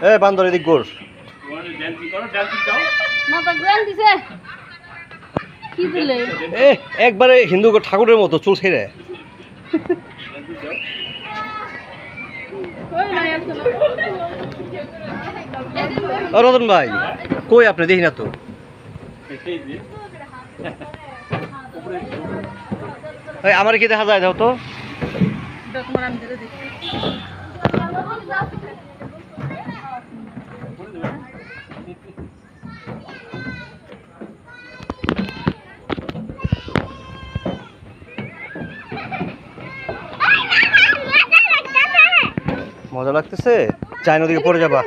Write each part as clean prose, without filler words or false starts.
এ বান্দর এদিক গোর এ একবারে হিন্দু ঠাকুরের মতো চুল ছেড়ে রতন ভাই কই আপনি দেখি না তো আমার কি দেখা যায় দাও তো মজা লাগতেছে চাই নদীকে পড়ে যাবা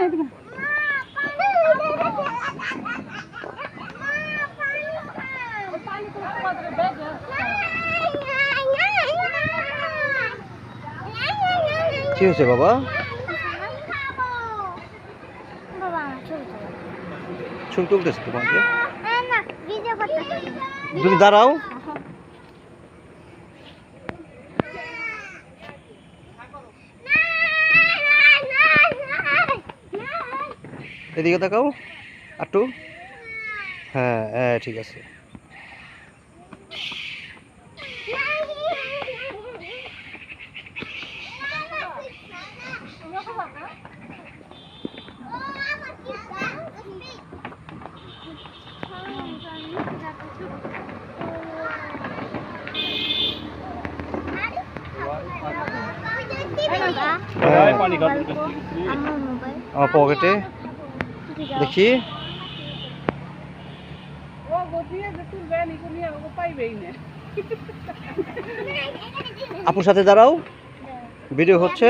কি হয়েছে বাবা ছবি তুলতেছে তোমাকে তুমি দাঁড়াও এদিকে তাকাও একটু হ্যাঁ হ্যাঁ ঠিক আছে আমার পকেটে দেখি আপুর সাথে দাঁড়াও ভিডিও হচ্ছে